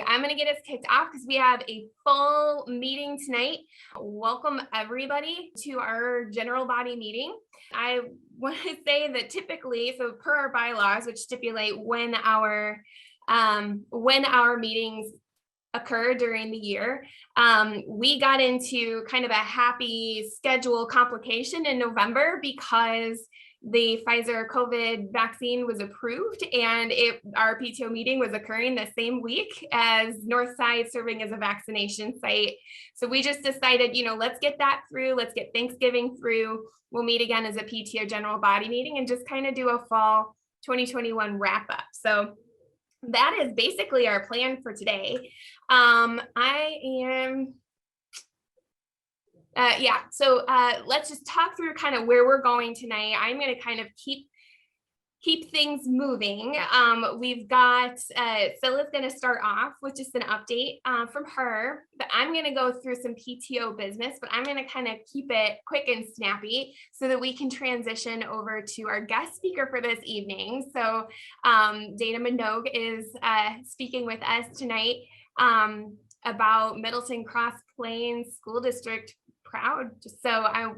I'm going to get us kicked off because we have a full meeting tonight. Welcome everybody to our general body meeting. I want to say that typically, so per our bylaws, which stipulate when our meetings occur during the year, we got into kind of a happy schedule complication in November because the Pfizer COVID vaccine was approved and our PTO meeting was occurring the same week as Northside serving as a vaccination site. So we just decided, let's get that through. Let's get Thanksgiving through. We'll meet again as a PTO general body meeting and just kind of do a fall 2021 wrap up. So that is basically our plan for today. Let's just talk through kind of where we're going tonight. I'm going to kind of keep things moving. We've got Scylla's going to start off with just an update from her, but I'm going to go through some PTO business, but I'm going to kind of keep it quick and snappy so that we can transition over to our guest speaker for this evening. So Dana Minogue is speaking with us tonight about Middleton Cross Plains School District Proud.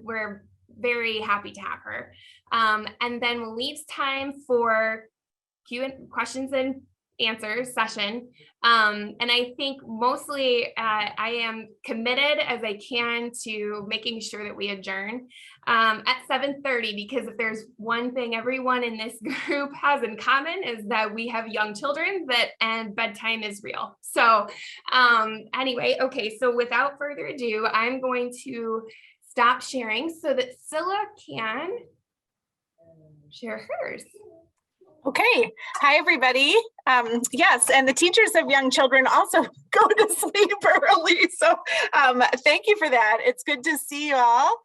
We're very happy to have her. And then we'll leave time for questions and answers session. And I think mostly I am committed as I can to making sure that we adjourn at 7:30, because if there's one thing everyone in this group has in common is that we have young children and bedtime is real. So anyway, okay, so without further ado, I'm going to stop sharing so that Scylla can share hers. Okay. Hi, everybody. Yes, and the teachers of young children also go to sleep early. So thank you for that. It's good to see you all.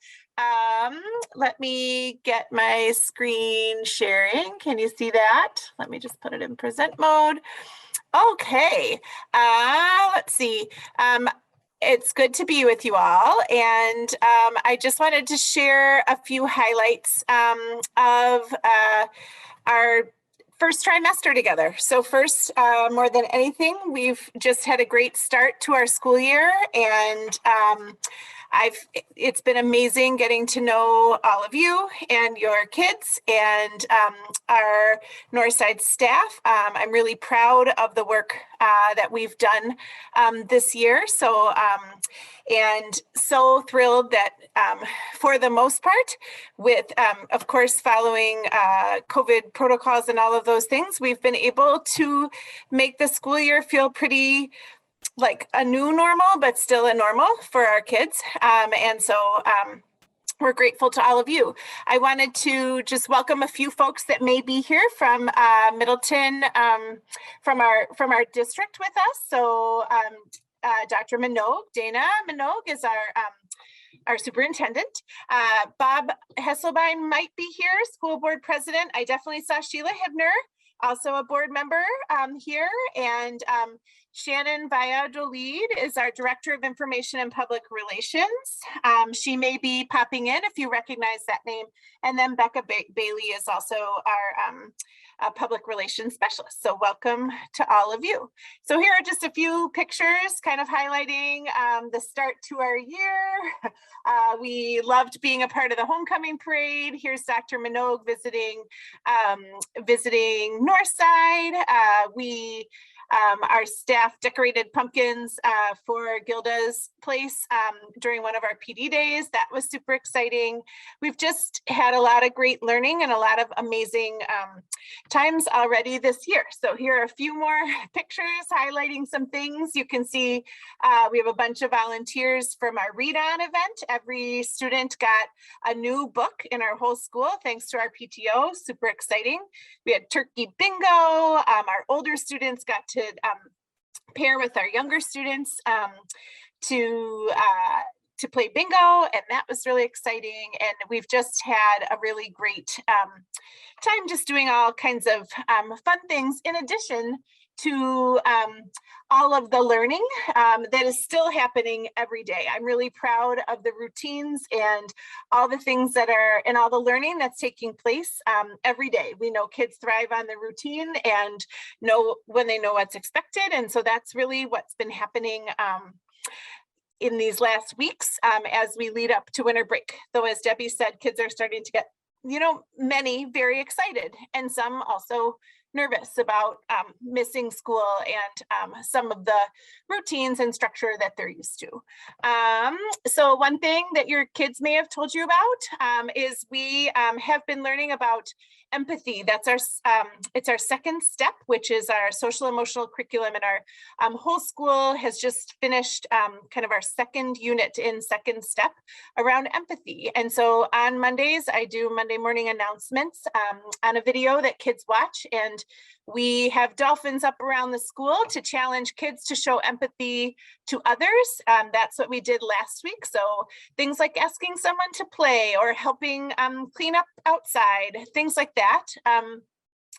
Let me get my screen sharing. Can you see that? Let me just put it in present mode. Okay. Let's see. It's good to be with you all, and I just wanted to share a few highlights of our first trimester together. So first, more than anything, we've just had a great start to our school year, and it's been amazing getting to know all of you and your kids and our Northside staff. I'm really proud of the work that we've done this year. So, and so thrilled that for the most part, with of course, following COVID protocols and all of those things, we've been able to make the school year feel pretty like a new normal, but still a normal for our kids. And so we're grateful to all of you. I wanted to just welcome a few folks that may be here from Middleton, from our district with us. So Dr. Minogue, Dana Minogue is our superintendent. Bob Hesselbein might be here, school board president. I definitely saw Sheila Hibner, also a board member here, and Shannon Valladolid is our Director of Information and Public Relations. She may be popping in if you recognize that name. And then Becca Bailey is also our Public Relations Specialist. So welcome to all of you. So here are just a few pictures kind of highlighting the start to our year. We loved being a part of the homecoming parade. Here's Dr. Minogue visiting Northside. Our staff decorated pumpkins for Gilda's place during one of our PD days. That was super exciting. We've just had a lot of great learning and a lot of amazing times already this year. So here are a few more pictures highlighting some things. You can see we have a bunch of volunteers from our Read On event. Every student got a new book in our whole school thanks to our PTO. Super exciting. We had turkey bingo. Our older students got to pair with our younger students to play bingo, and that was really exciting. And we've just had a really great time just doing all kinds of fun things in addition to all of the learning that is still happening every day. I'm really proud of the routines and all the things that are, and all the learning that's taking place every day. We know kids thrive on the routine and know when they know what's expected. And so that's really what's been happening in these last weeks as we lead up to winter break. Though, as Debbie said, kids are starting to get, many very excited and some also nervous about missing school and some of the routines and structure that they're used to. So one thing that your kids may have told you about is we have been learning about empathy. That's our, it's our second step, which is our social emotional curriculum, and our whole school has just finished kind of our second unit in second step around empathy. And so on Mondays, I do Monday morning announcements on a video that kids watch, and we have dolphins up around the school to challenge kids to show empathy to others. That's what we did last week. So things like asking someone to play or helping clean up outside, things like that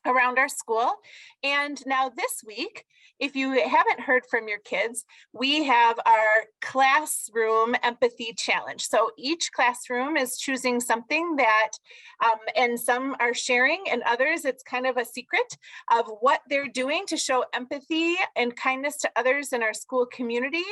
around our school. And now this week, if you haven't heard from your kids, we have our classroom empathy challenge. So each classroom is choosing something that, and some are sharing, and others, it's kind of a secret of what they're doing to show empathy and kindness to others in our school community.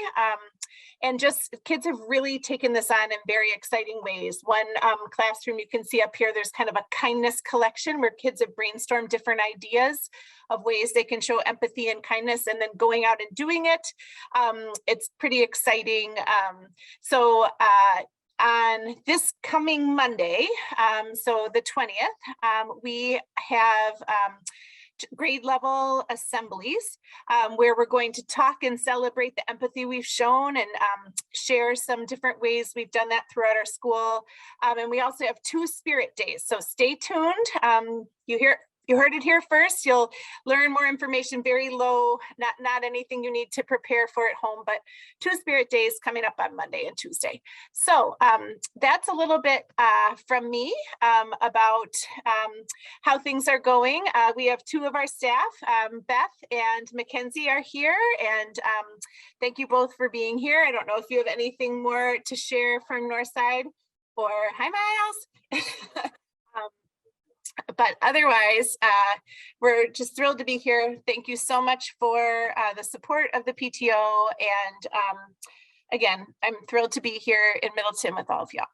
And just kids have really taken this on in very exciting ways. One classroom you can see up here, there's kind of a kindness collection where kids have brainstormed different ideas of ways they can show empathy and kindness, and then going out and doing it. It's pretty exciting. So on this coming Monday, so the 20th, we have grade level assemblies where we're going to talk and celebrate the empathy we've shown and share some different ways we've done that throughout our school. And we also have 2 spirit days. So stay tuned. You heard it here first. You'll learn more information, very low, not anything you need to prepare for at home, but 2 spirit days coming up on Monday and Tuesday. So that's a little bit from me about how things are going. We have 2 of our staff, Beth and Mackenzie are here, and thank you both for being here. I don't know if you have anything more to share from Northside, or hi, Miles. But otherwise, we're just thrilled to be here. Thank you so much for the support of the PTO. And again, I'm thrilled to be here in Middleton with all of y'all.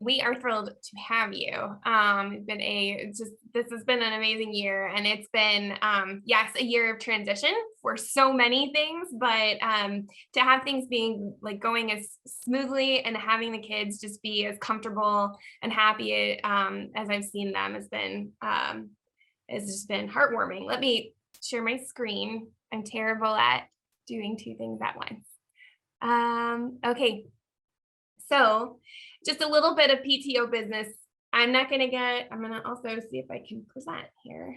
We are thrilled to have you. This has been an amazing year, and it's been, yes, a year of transition for so many things, but to have things being going as smoothly and having the kids just be as comfortable and happy as I've seen them has just been heartwarming. Let me share my screen. I'm terrible at doing 2 things at once. Okay, so just a little bit of PTO business. I'm gonna also see if I can present here.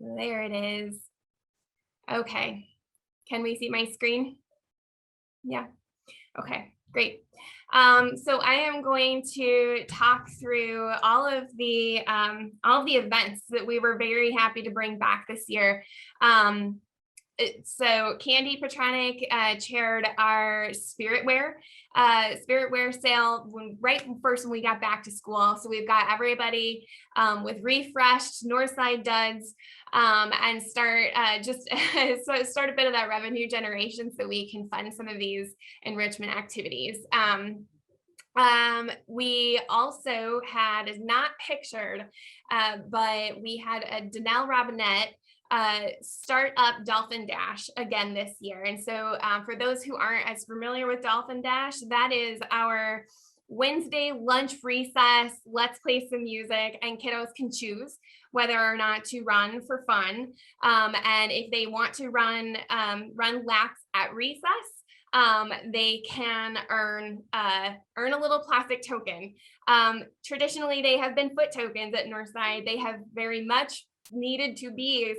There it is. Okay, can we see my screen? Yeah, okay, great. So I am going to talk through all of the events that we were very happy to bring back this year. So Candy Petronic chaired our spirit wear sale right first when we got back to school. So we've got everybody with refreshed Northside duds and start start a bit of that revenue generation so we can fund some of these enrichment activities. We also had, is not pictured, but we had a Danelle Robinette start up Dolphin Dash again this year. And so for those who aren't as familiar with Dolphin Dash, that is our Wednesday lunch recess, let's play some music, and kiddos can choose whether or not to run for fun. And if they want to run laps at recess, they can earn a little plastic token. Traditionally, they have been foot tokens at Northside. They have very much needed to be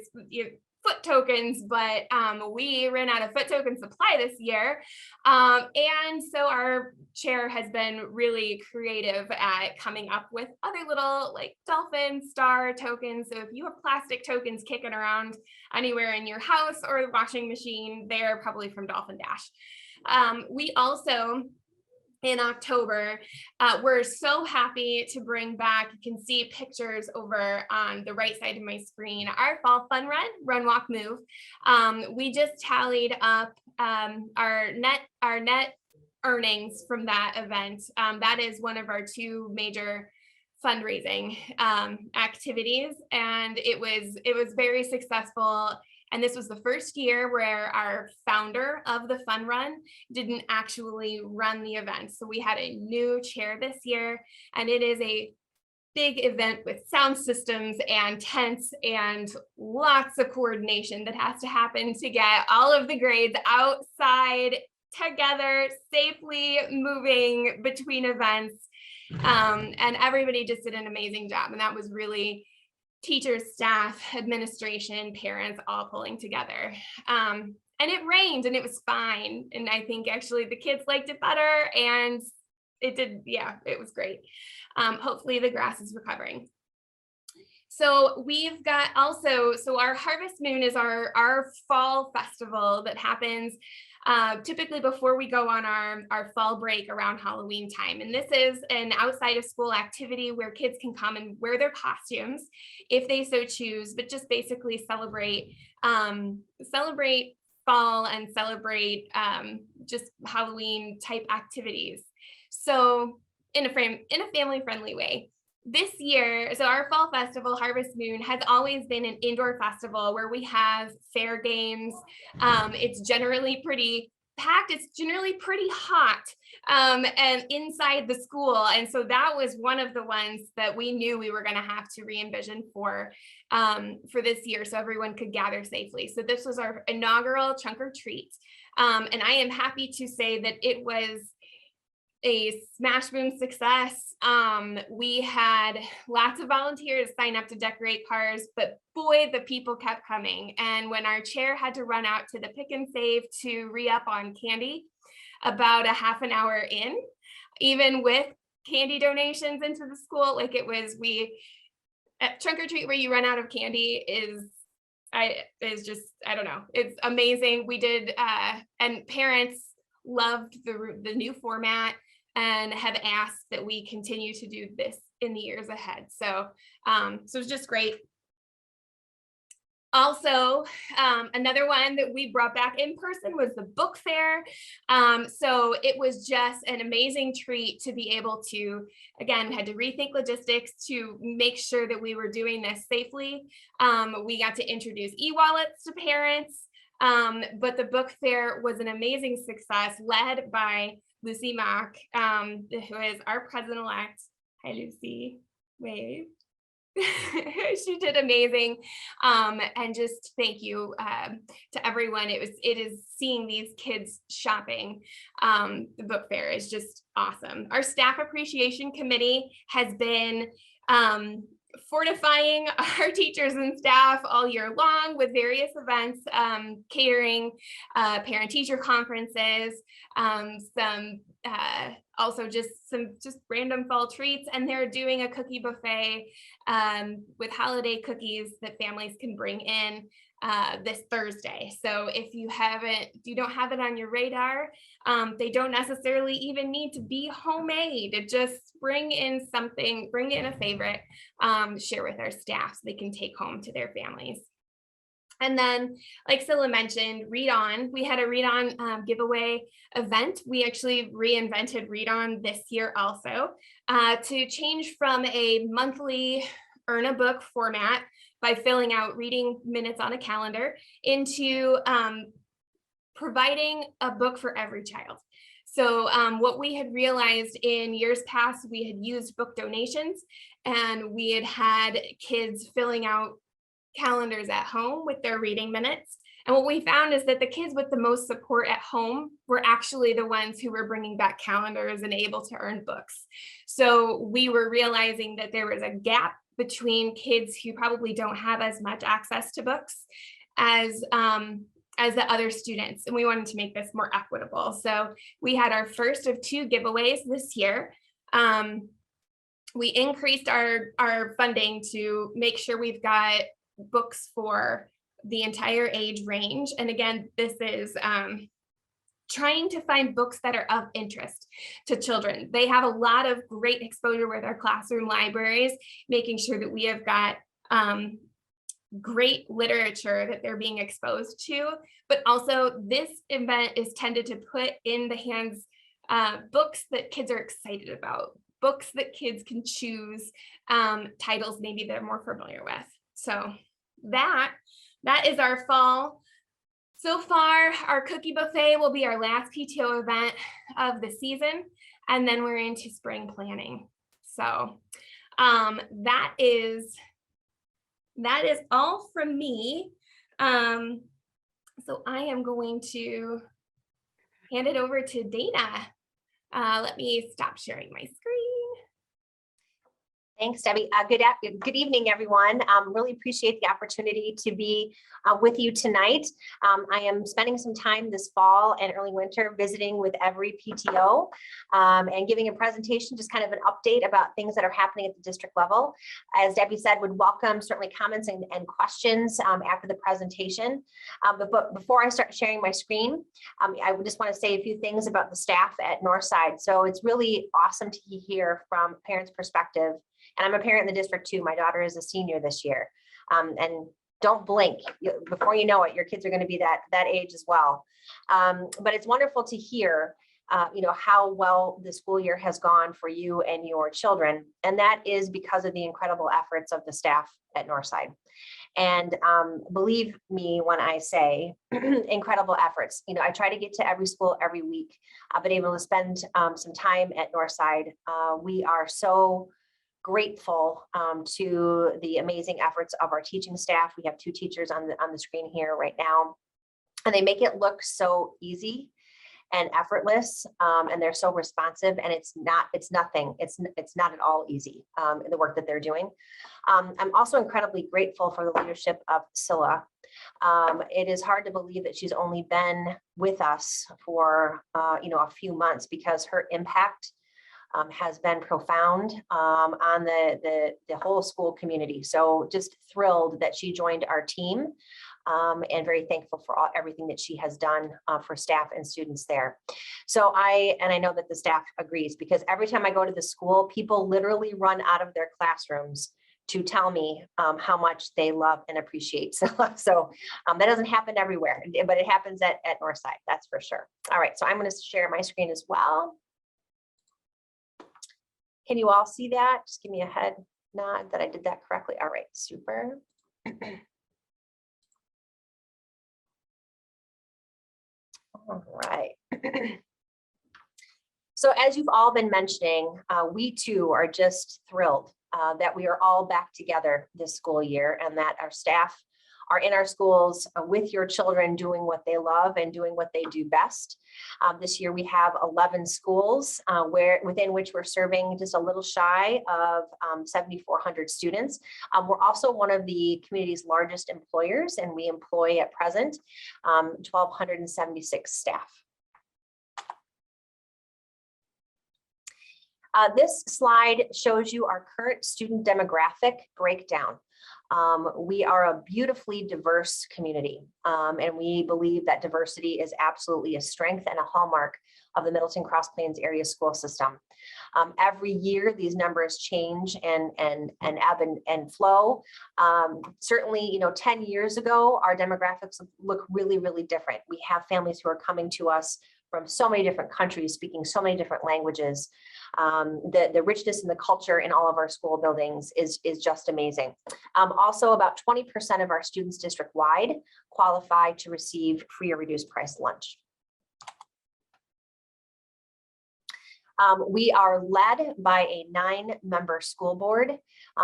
foot tokens, but we ran out of foot token supply this year. And so our chair has been really creative at coming up with other little like dolphin star tokens. So if you have plastic tokens kicking around anywhere in your house or the washing machine, they're probably from Dolphin Dash. We also, in October, we're so happy to bring back, you can see pictures over on the right side of my screen, our fall fun run, run, walk, move. We just tallied up our net earnings from that event. That is one of our two major fundraising activities, and it was very successful. And this was the first year where our founder of the fun run didn't actually run the event. So we had a new chair this year, and it is a big event with sound systems and tents and lots of coordination that has to happen to get all of the grades outside together, safely moving between events. And everybody just did an amazing job. And that was really teachers, staff, administration, parents, all pulling together. And it rained and it was fine. And I think actually the kids liked it better, and it did, yeah, it was great. Hopefully the grass is recovering. So we've got also, so our Harvest Moon is our fall festival that happens typically before we go on our fall break around Halloween time. And this is an outside of school activity where kids can come and wear their costumes if they so choose, but just basically celebrate fall and celebrate just Halloween type activities. So in a family friendly way. This year, so our fall festival, Harvest Moon, has always been an indoor festival where we have fair games. It's generally pretty packed. It's generally pretty hot and inside the school. And so that was one of the ones that we knew we were going to have to re-envision for this year so everyone could gather safely. So this was our inaugural trunk or treat. And I am happy to say that it was a smash boom success. We had lots of volunteers sign up to decorate cars, but boy, the people kept coming. And when our chair had to run out to the Pick and Save to re-up on candy about a half an hour in, even with candy donations into the school, like it was, at trunk or treat where you run out of candy is just, I don't know, it's amazing. We did, and parents loved the new format and have asked that we continue to do this in the years ahead. So, so it's just great. Also, another one that we brought back in person was the book fair. So it was just an amazing treat to be able to, again, had to rethink logistics to make sure that we were doing this safely. We got to introduce e-wallets to parents, but the book fair was an amazing success led by Lucy Mock, who is our president-elect. Hi, Lucy. Wave. She did amazing. And just thank you to everyone. It is seeing these kids shopping. The book fair is just awesome. Our staff appreciation committee has been fortifying our teachers and staff all year long with various events, catering, parent-teacher conferences, also just random fall treats, and they're doing a cookie buffet with holiday cookies that families can bring in this Thursday. So if you don't have it on your radar, they don't necessarily even need to be homemade. Just bring in something, bring in a favorite, share with our staff so they can take home to their families. And then, like Scylla mentioned, Read On. We had a Read On giveaway event. We actually reinvented Read On this year also to change from a monthly earn a book format by filling out reading minutes on a calendar into providing a book for every child. So what we had realized in years past, we had used book donations, and we had kids filling out calendars at home with their reading minutes. And what we found is that the kids with the most support at home were actually the ones who were bringing back calendars and able to earn books. So we were realizing that there was a gap between kids who probably don't have as much access to books as the other students, and we wanted to make this more equitable. So we had our first of 2 giveaways this year. We increased our funding to make sure we've got books for the entire age range. And again, this is trying to find books that are of interest to children. They have a lot of great exposure with our classroom libraries, making sure that we have got great literature that they're being exposed to, but also this event is tended to put in the hands books that kids are excited about, books that kids can choose, titles maybe they're more familiar with. So that is our fall. So far, our cookie buffet will be our last PTO event of the season, and then we're into spring planning. So that is all from me. So I am going to hand it over to Dana. Let me stop sharing my screen. Thanks, Debbie. Good evening, everyone. Really appreciate the opportunity to be with you tonight. I am spending some time this fall and early winter visiting with every PTO and giving a presentation, just kind of an update about things that are happening at the district level. As Debbie said, would welcome certainly comments and questions after the presentation. But before I start sharing my screen, I would just want to say a few things about the staff at Northside. So it's really awesome to hear from a parent's perspective. And I'm a parent in the district too. My daughter is a senior this year. And don't blink. Before you know it, your kids are going to be that age as well. But it's wonderful to hear how well the school year has gone for you and your children. And that is because of the incredible efforts of the staff at Northside. And believe me when I say incredible efforts. I try to get to every school every week. I've been able to spend some time at Northside. We are so grateful to the amazing efforts of our teaching staff. We have 2 teachers on the screen here right now, and they make it look so easy and effortless, and they're so responsive, and it's not at all easy in the work that they're doing. I'm also incredibly grateful for the leadership of Scylla. It is hard to believe that she's only been with us for a few months, because her impact has been profound on the whole school community. So just thrilled that she joined our team, and very thankful for everything that she has done for staff and students there. So I know that the staff agrees, because every time I go to the school, people literally run out of their classrooms to tell me how much they love and appreciate. So that doesn't happen everywhere, but it happens at Northside, that's for sure. All right, so I'm going to share my screen as well. Can you all see that? Just give me a head nod that I did that correctly. All right, super. All right. So as you've all been mentioning, we too are just thrilled that we are all back together this school year, and that our staff are in our schools with your children, doing what they love and doing what they do best. This year we have 11 schools within which we're serving just a little shy of 7,400 students. We're also one of the community's largest employers, and we employ at present 1,276 staff. This slide shows you our current student demographic breakdown. We are a beautifully diverse community, and we believe that diversity is absolutely a strength and a hallmark of the Middleton Cross Plains area school system. Every year, these numbers change and ebb and flow. Certainly, 10 years ago, our demographics look really, really different. We have families who are coming to us from so many different countries, speaking so many different languages. The richness in the culture in all of our school buildings is just amazing. Also, about 20% of our students district-wide qualify to receive free or reduced price lunch. We are led by a 9-member school board.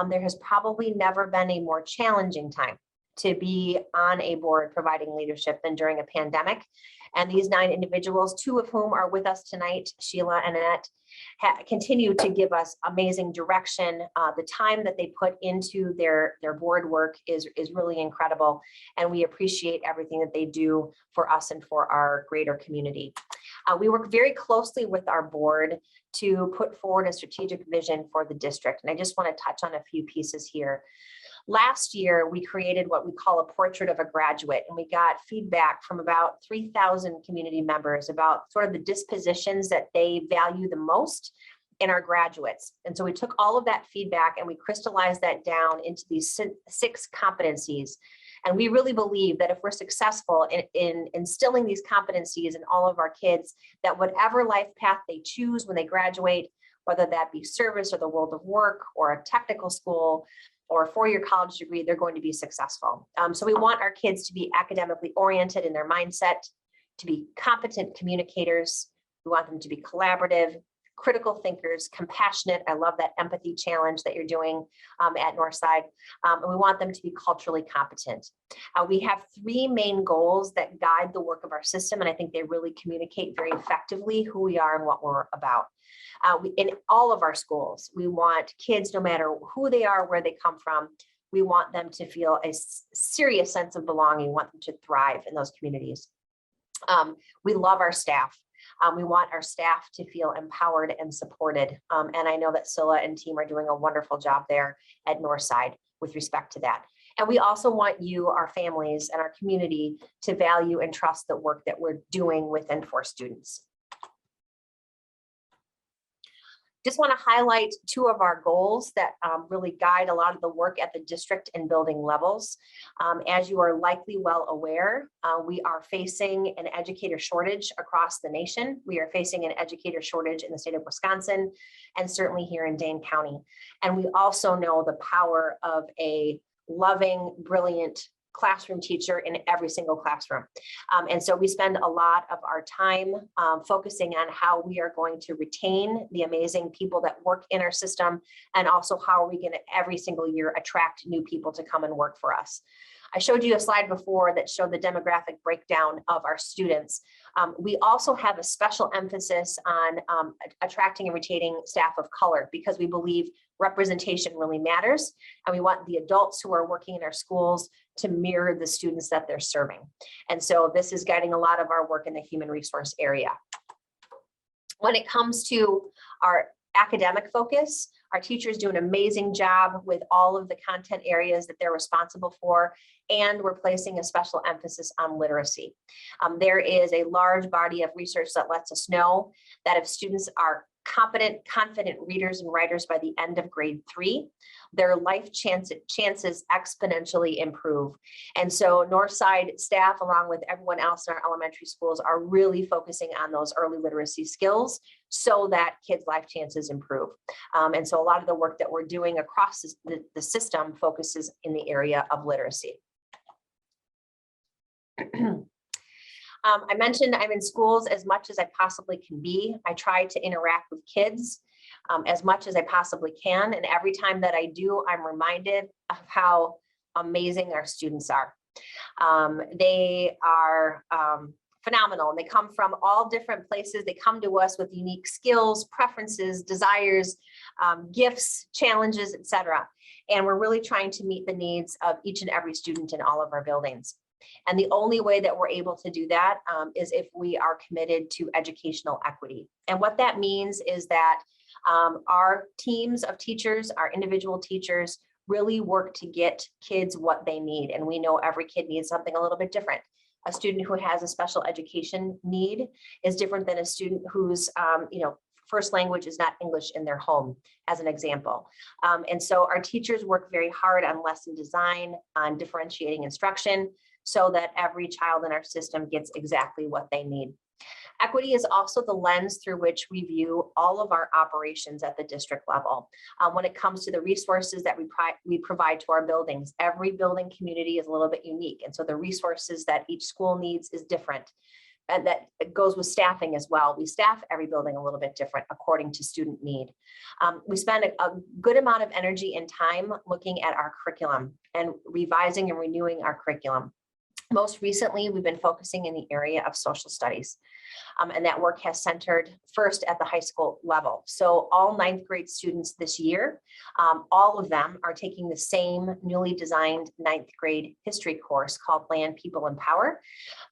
There has probably never been a more challenging time to be on a board providing leadership than during a pandemic. And these 9 individuals, 2 of whom are with us tonight, Sheila and Annette, continue to give us amazing direction. The time that they put into their board work is really incredible. And we appreciate everything that they do for us and for our greater community. We work very closely with our board to put forward a strategic vision for the district. And I just want to touch on a few pieces here. Last year, we created what we call a portrait of a graduate, and we got feedback from about 3,000 community members about sort of the dispositions that they value the most in our graduates. And so we took all of that feedback and we crystallized that down into these 6 competencies. And we really believe that if we're successful in instilling these competencies in all of our kids, that whatever life path they choose when they graduate, whether that be service or the world of work or a technical school, or a 4-year college degree, they're going to be successful. So we want our kids to be academically oriented in their mindset, to be competent communicators. We want them to be collaborative, critical thinkers, compassionate. I love that empathy challenge that you're doing at Northside. And we want them to be culturally competent. We have 3 main goals that guide the work of our system, and I think they really communicate very effectively who we are and what we're about. In all of our schools, we want kids, no matter who they are, where they come from, we want them to feel a serious sense of belonging. We want them to thrive in those communities. We love our staff. We want our staff to feel empowered and supported. And I know that Scylla and team are doing a wonderful job there at Northside with respect to that. And we also want you, our families, and our community to value and trust the work that we're doing with and for students. Just want to highlight 2 of our goals that really guide a lot of the work at the district and building levels. As you are likely well aware, we are facing an educator shortage across the nation. We are facing an educator shortage in the state of Wisconsin and certainly here in Dane County. And we also know the power of a loving, brilliant classroom teacher in every single classroom. And so we spend a lot of our time focusing on how we are going to retain the amazing people that work in our system, and also how are we going to every single year attract new people to come and work for us. I showed you a slide before that showed the demographic breakdown of our students. We also have a special emphasis on attracting and retaining staff of color, because we believe representation really matters. And we want the adults who are working in our schools to mirror the students that they're serving. And so this is guiding a lot of our work in the human resource area. When it comes to our academic focus, our teachers do an amazing job with all of the content areas that they're responsible for, and we're placing a special emphasis on literacy. There is a large body of research that lets us know that if students are competent, confident readers and writers by the end of grade 3, their life chances exponentially improve. And so Northside staff, along with everyone else in our elementary schools, are really focusing on those early literacy skills so that kids' life chances improve. And so a lot of the work that we're doing across the system focuses in the area of literacy. I mentioned I'm in schools as much as I possibly can be. I try to interact with kids as much as I possibly can. And every time that I do, I'm reminded of how amazing our students are. They are phenomenal, and they come from all different places. They come to us with unique skills, preferences, desires, gifts, challenges, etc. And we're really trying to meet the needs of each and every student in all of our buildings. And the only way that we're able to do that is if we are committed to educational equity. And what that means is that our teams of teachers, our individual teachers, really work to get kids what they need. And we know every kid needs something a little bit different. A student who has a special education need is different than a student whose first language is not English in their home, as an example. And so our teachers work very hard on lesson design, on differentiating instruction, so that every child in our system gets exactly what they need. Equity is also the lens through which we view all of our operations at the district level. When it comes to the resources that we provide to our buildings, every building community is a little bit unique. And so the resources that each school needs is different. and that goes with staffing as well. We staff every building a little bit different according to student need. We spend a good amount of energy and time looking at our curriculum and revising and renewing our curriculum. Most recently, we've been focusing in the area of social studies, and that work has centered first at the high school level. So all 9th grade students this year, all of them are taking the same newly designed 9th grade history course called Land, People, and Power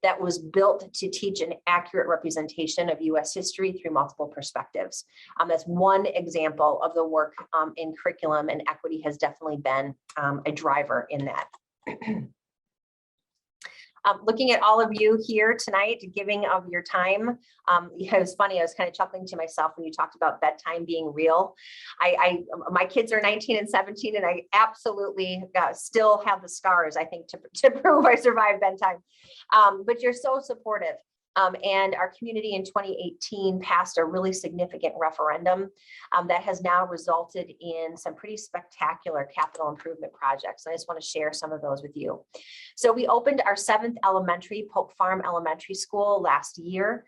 that was built to teach an accurate representation of U.S. history through multiple perspectives. That's one example of the work in curriculum, and equity has definitely been a driver in that. Looking at all of you here tonight, giving of your time. It was funny, I was kind of chuckling to myself when you talked about bedtime being real. My kids are 19 and 17, and I absolutely still have the scars, I think, to prove I survived bedtime. But you're so supportive. And our community in 2018 passed a really significant referendum that has now resulted in some pretty spectacular capital improvement projects. I just want to share some of those with you. So we opened our 7th elementary, Pope Farm Elementary School, last year.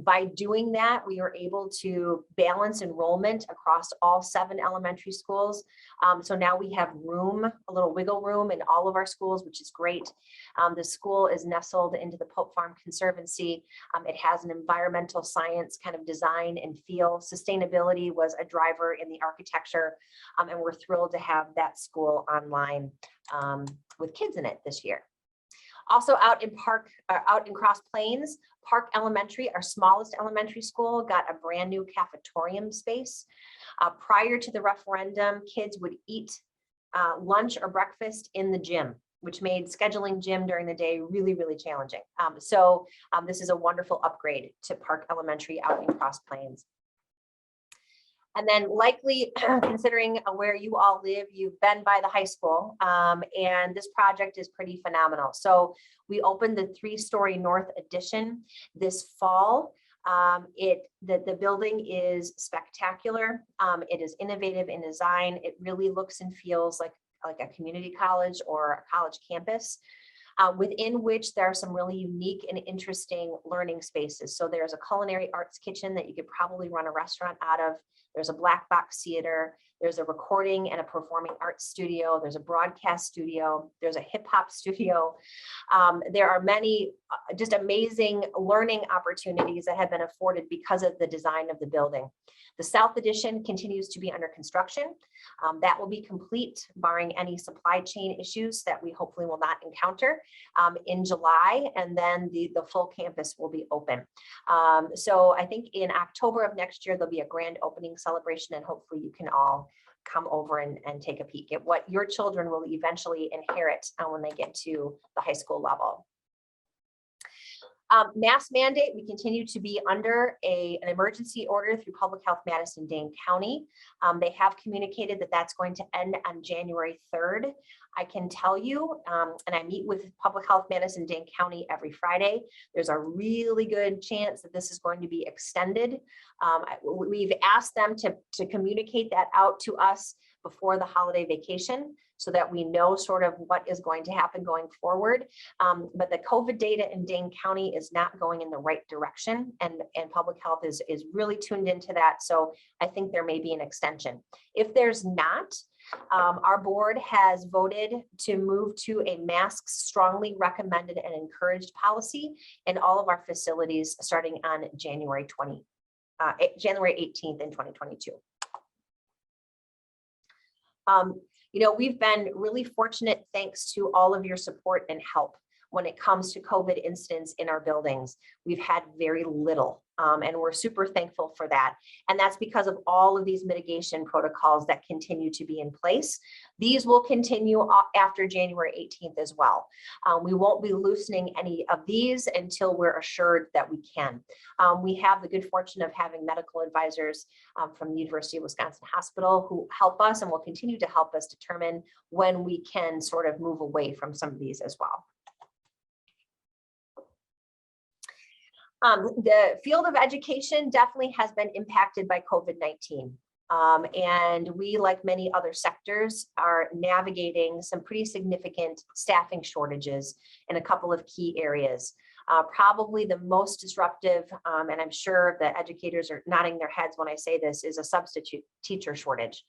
By doing that, we were able to balance enrollment across all 7 elementary schools. So now we have room, a little wiggle room in all of our schools, which is great. The school is nestled into the Pope Farm Conservancy. It has an environmental science kind of design and feel. Sustainability was a driver in the architecture, and we're thrilled to have that school online with kids in it this year. Also out in Cross Plains, Park Elementary, our smallest elementary school, got a brand new cafetorium space. Prior to the referendum, kids would eat lunch or breakfast in the gym, which made scheduling gym during the day really, really challenging. So this is a wonderful upgrade to Park Elementary out in Cross Plains. And then likely, considering where you all live, you've been by the high school, and this project is pretty phenomenal. So we opened the 3-story North Addition this fall. The building is spectacular. It is innovative in design. It really looks and feels like a community college or a college campus, within which there are some really unique and interesting learning spaces. So there's a culinary arts kitchen that you could probably run a restaurant out of. There's a black box theater. There's a recording and a performing arts studio. There's a broadcast studio. There's a hip hop studio. There are many just amazing learning opportunities that have been afforded because of the design of the building. The South Addition continues to be under construction. That will be complete, barring any supply chain issues that we hopefully will not encounter, in July, and then the full campus will be open. So I think in October of next year, there'll be a grand opening celebration, and hopefully you can all come over and take a peek at what your children will eventually inherit when they get to the high school level. Mask mandate, we continue to be under an emergency order through Public Health Madison-Dane County. They have communicated that that's going to end on January 3rd. I can tell you, and I meet with Public Health Madison-Dane County every Friday, there's a really good chance that this is going to be extended. We've asked them to communicate that out to us before the holiday vacation, so that we know sort of what is going to happen going forward. But the COVID data in Dane County is not going in the right direction, and public health is really tuned into that. So I think there may be an extension. If there's not, our board has voted to move to a masks strongly recommended and encouraged policy in all of our facilities starting on January 18th in 2022. You know, we've been really fortunate thanks to all of your support and help when it comes to COVID incidents in our buildings. We've had very little, and we're super thankful for that. And that's because of all of these mitigation protocols that continue to be in place. These will continue after January 18th as well. We won't be loosening any of these until we're assured that we can. We have the good fortune of having medical advisors from the University of Wisconsin Hospital who help us and will continue to help us determine when we can sort of move away from some of these as well. The field of education definitely has been impacted by COVID-19. And we, like many other sectors, are navigating some pretty significant staffing shortages in a couple of key areas. Probably the most disruptive, and I'm sure the educators are nodding their heads when I say this, is a substitute teacher shortage.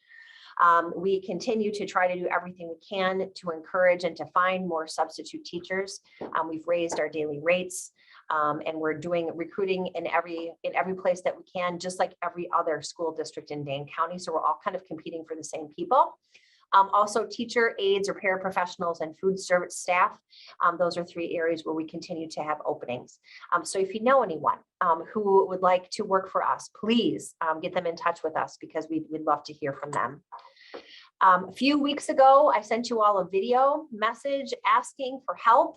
We continue to try to do everything we can to encourage and to find more substitute teachers. We've raised our daily rates, and we're doing recruiting in every place that we can, just like every other school district in Dane County. So we're all kind of competing for the same people. Also teacher aides or paraprofessionals and food service staff. Those are 3 areas where we continue to have openings. So if you know anyone who would like to work for us, please get them in touch with us, because we'd love to hear from them. A few weeks ago, I sent you all a video message asking for help,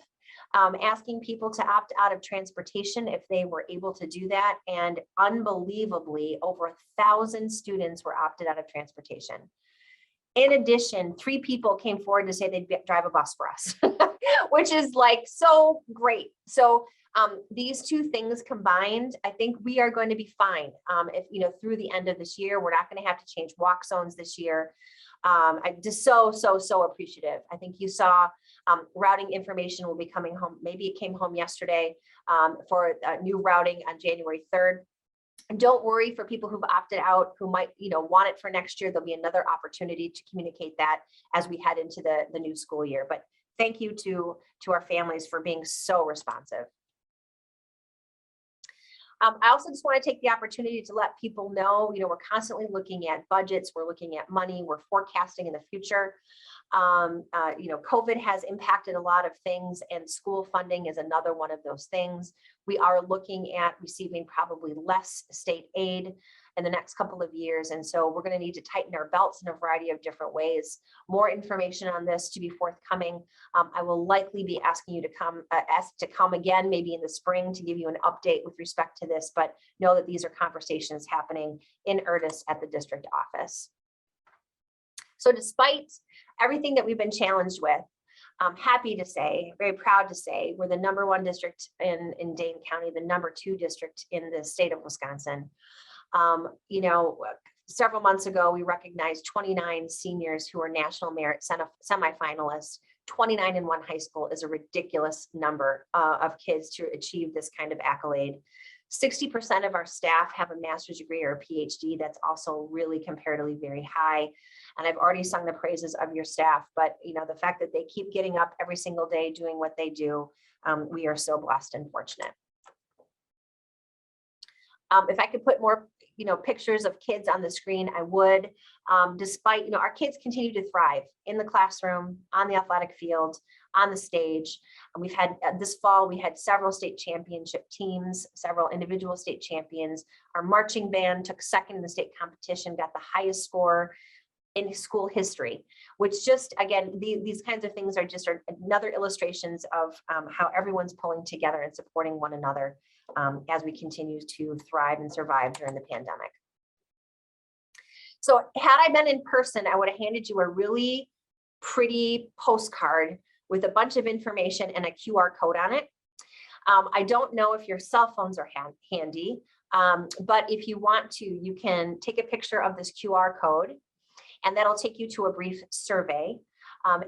asking people to opt out of transportation if they were able to do that. And unbelievably, over 1,000 students were opted out of transportation. In addition, 3 people came forward to say they'd drive a bus for us, which is like so great. So these 2 things combined, I think we are going to be fine. If, you know, through the end of this year, we're not going to have to change walk zones this year. I'm just so appreciative. I think you saw routing information will be coming home. Maybe it came home yesterday for new routing on January 3rd. And don't worry, for people who've opted out, who might, you know, want it for next year, there'll be another opportunity to communicate that as we head into the new school year. But thank you to our families for being so responsive. I also just want to take the opportunity to let people know, you know, we're constantly looking at budgets, we're looking at money, we're forecasting in the future. You know, COVID has impacted a lot of things, and school funding is another one of those things. We are looking at receiving probably less state aid in the next couple of years. And so we're going to need to tighten our belts in a variety of different ways. More information on this to be forthcoming. I will likely be asking you to come again, maybe in the spring, to give you an update with respect to this, but know that these are conversations happening in earnest at the district office. So despite everything that we've been challenged with, I'm happy to say, very proud to say, we're the #1 district in Dane County, the #2 district in the state of Wisconsin. You know, several months ago, we recognized 29 seniors who are National Merit semifinalists. 29 in one high school is a ridiculous number of kids to achieve this kind of accolade. 60% of our staff have a master's degree or a PhD. That's also really comparatively very high. And I've already sung the praises of your staff, but you know, the fact that they keep getting up every single day doing what they do, we are so blessed and fortunate. If I could put more, you know, pictures of kids on the screen, I would. Despite, you know, our kids continue to thrive in the classroom, on the athletic field, on the stage. And we've had this fall, we had several state championship teams, several individual state champions. Our marching band took second in the state competition, got the highest score in school history, which just, again, these kinds of things are just another illustrations of how everyone's pulling together and supporting one another as we continue to thrive and survive during the pandemic. So had I been in person, I would have handed you a really pretty postcard with a bunch of information and a QR code on it. I don't know if your cell phones are handy, but if you want to, you can take a picture of this QR code, and that'll take you to a brief survey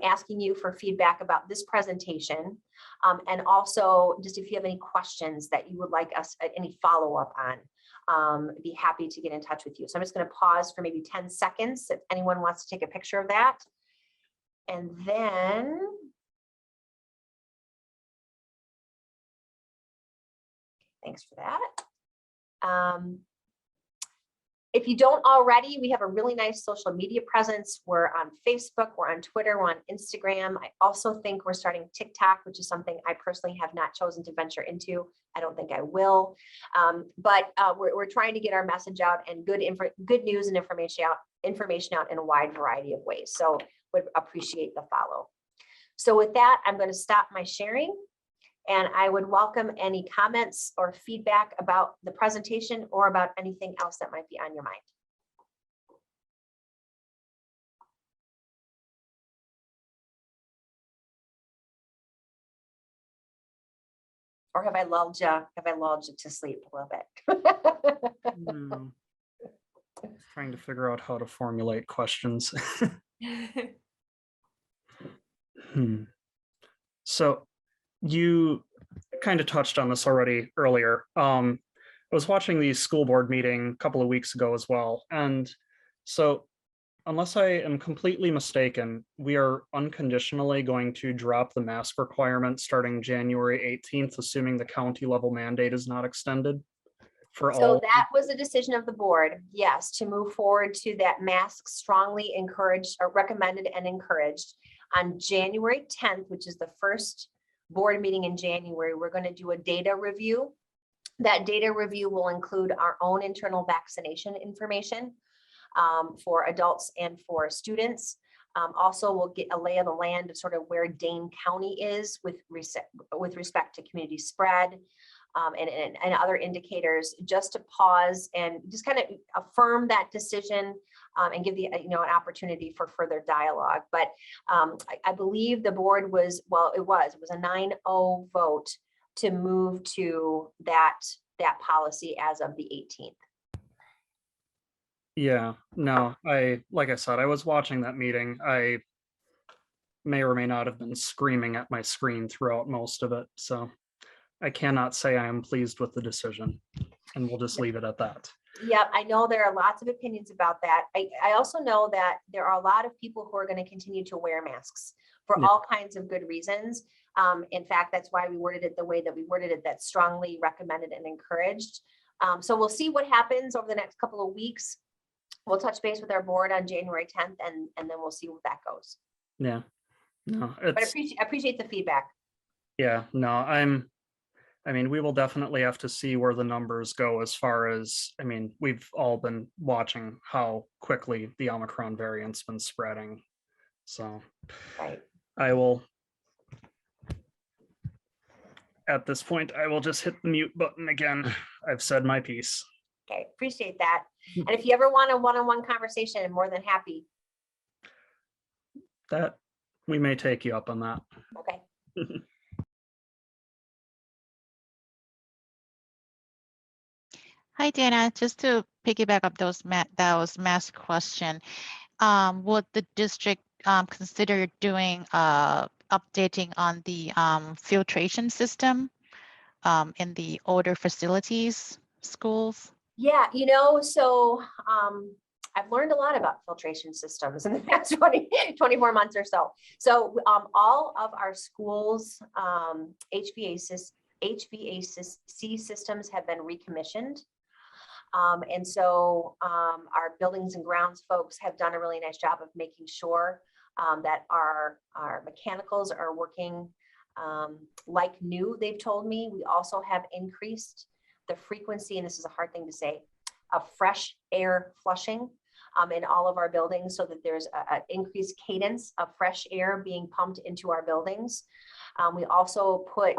asking you for feedback about this presentation. And also just if you have any questions that you would like us, any follow-up on, be happy to get in touch with you. So I'm just going to pause for maybe 10 seconds if anyone wants to take a picture of that. And then thanks for that. If you don't already, we have a really nice social media presence. We're on Facebook, we're on Twitter, we're on Instagram. I also think we're starting TikTok, which is something I personally have not chosen to venture into. I don't think I will, but we're trying to get our message out and good news and information out in a wide variety of ways. So would appreciate the follow. So with that, I'm going to stop my sharing. And I would welcome any comments or feedback about the presentation or about anything else that might be on your mind. Or have I lulled you to sleep a little bit? No. Trying to figure out how to formulate questions. So you kind of touched on this already earlier. I was watching the school board meeting a couple of weeks ago as well. And so unless I am completely mistaken, we are unconditionally going to drop the mask requirement starting January 18th, assuming the county level mandate is not extended for So all. that was a decision of the board, yes, to move forward to that mask strongly encouraged or recommended and encouraged. On January 10th, which is the first board meeting in January, we're going to do a data review. That data review will include our own internal vaccination information for adults and for students. Also, we'll get a lay of the land of sort of where Dane County is with respect to community spread and other indicators, just to pause and just kind of affirm that decision and give the an opportunity for further dialogue. But I believe the board was, well, it was a 9-0 vote to move to that policy as of the 18th. Yeah, no, like I said, I was watching that meeting. I may or may not have been screaming at my screen throughout most of it. So I cannot say I am pleased with the decision, and we'll just leave it at that. Yeah, I know there are lots of opinions about that. I also know that there are a lot of people who are going to continue to wear masks for all kinds of good reasons. In fact, that's why we worded it the way that we worded it, that strongly recommended and encouraged. So we'll see what happens over the next couple of weeks. We'll touch base with our board on January 10th, and then we'll see where that goes. Yeah, no, But I it's, appreciate the feedback. yeah, no, I mean, we will definitely have to see where the numbers go as far as, I mean, we've all been watching how quickly the Omicron variant's been spreading. So Right. I will, at this point, I will just hit the mute button again. I've said my piece. Okay, appreciate that. And if you ever want a one-on-one conversation, I'm more than happy. That, we may take you up on that. Okay. Hi, Dana. Just to piggyback up those mask question, would the district consider doing updating on the filtration system in the older facilities, schools? Yeah, so I've learned a lot about filtration systems in the past 24 months or so. So all of our schools' HVAC systems have been recommissioned. And so our buildings and grounds folks have done a really nice job of making sure that our mechanicals are working like new, they've told me. We also have increased the frequency, and this is a hard thing to say, of fresh air flushing in all of our buildings, so that there's an increased cadence of fresh air being pumped into our buildings. We also put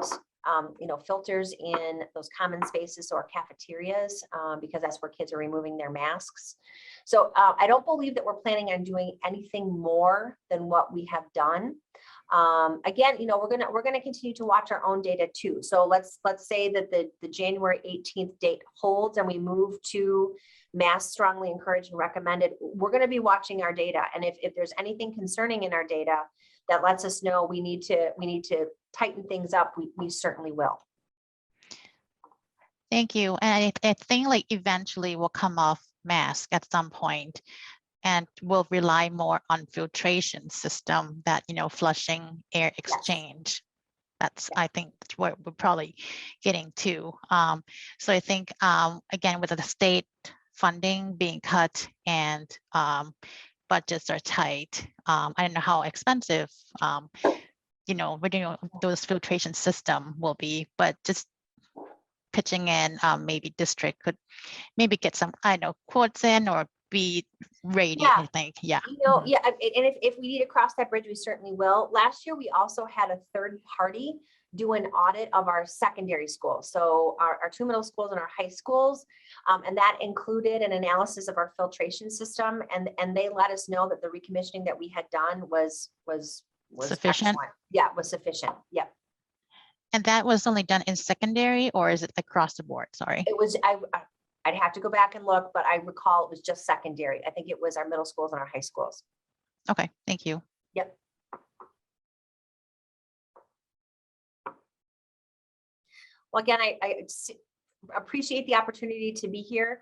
filters in those common spaces or cafeterias because that's where kids are removing their masks. So I don't believe that we're planning on doing anything more than what we have done. Again, we're gonna continue to watch our own data too. So let's say that the January 18th date holds and we move to mask strongly encouraged and recommended. We're going to be watching our data, and if there's anything concerning in our data that lets us know we need to tighten things up, we certainly will. Thank you. And I think like eventually we'll come off mask at some point, and we'll rely more on filtration system that, flushing air exchange. That's, I think, what we're probably getting to. So I think, again, with the state funding being cut and budgets are tight, I don't know how expensive, those filtration system will be, but just pitching in, maybe district could maybe get some, I don't know, quotes in or be ready, Yeah. I think. Yeah. Yeah. And if we need to cross that bridge, we certainly will. Last year, we also had a third party do an audit of our secondary schools. So our two middle schools and our high schools. And that included an analysis of our filtration system. And they let us know that the recommissioning that we had done was Sufficient. excellent. Yeah, was sufficient. Yep. And that was only done in secondary, or is it across the board? Sorry. It was, I'd have to go back and look, but I recall it was just secondary. I think it was our middle schools and our high schools. Okay, thank you. Yep. Well, again, I appreciate the opportunity to be here.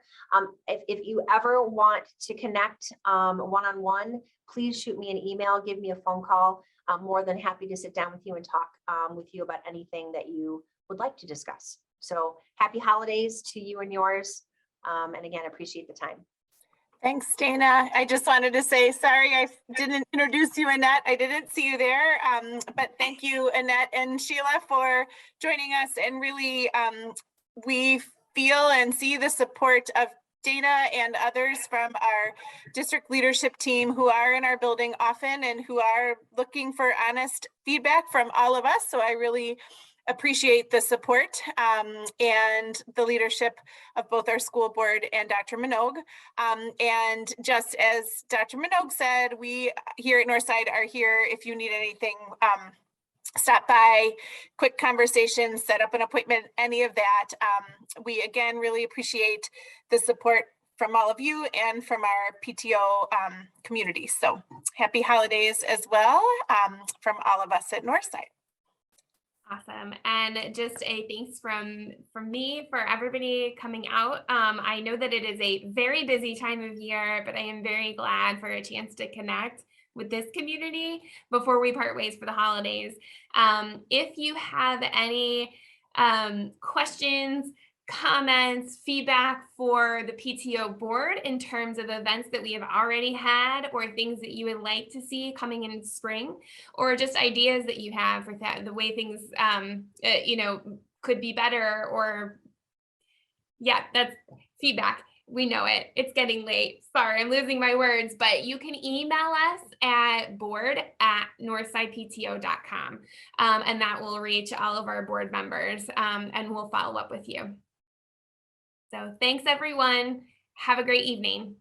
If you ever want to connect one-on-one, please shoot me an email, give me a phone call. I'm more than happy to sit down with you and talk with you about anything that you would like to discuss. So happy holidays to you and yours. And again, appreciate the time. Thanks, Dana. I just wanted to say, sorry, I didn't introduce you, Annette. I didn't see you there. But thank you, Annette and Sheila, for joining us. And really, we feel and see the support of Dana and others from our district leadership team who are in our building often and who are looking for honest feedback from all of us. So I really appreciate the support and the leadership of both our school board and Dr. Minogue. And just as Dr. Minogue said, we here at Northside are here if you need anything. Stop by, quick conversation, set up an appointment, any of that. We again really appreciate the support from all of you and from our PTO community. So happy holidays as well from all of us at Northside. Awesome. And just a thanks from me for everybody coming out. I know that it is a very busy time of year, but I am very glad for a chance to connect with this community before we part ways for the holidays. If you have any questions, comments, feedback for the PTO board in terms of events that we have already had or things that you would like to see coming in spring, or just ideas that you have for the way things could be better, or that's feedback. We know it. It's getting late. Sorry, I'm losing my words, but you can email us at board@northsidepto.com, and that will reach all of our board members, and we'll follow up with you. So thanks, everyone. Have a great evening.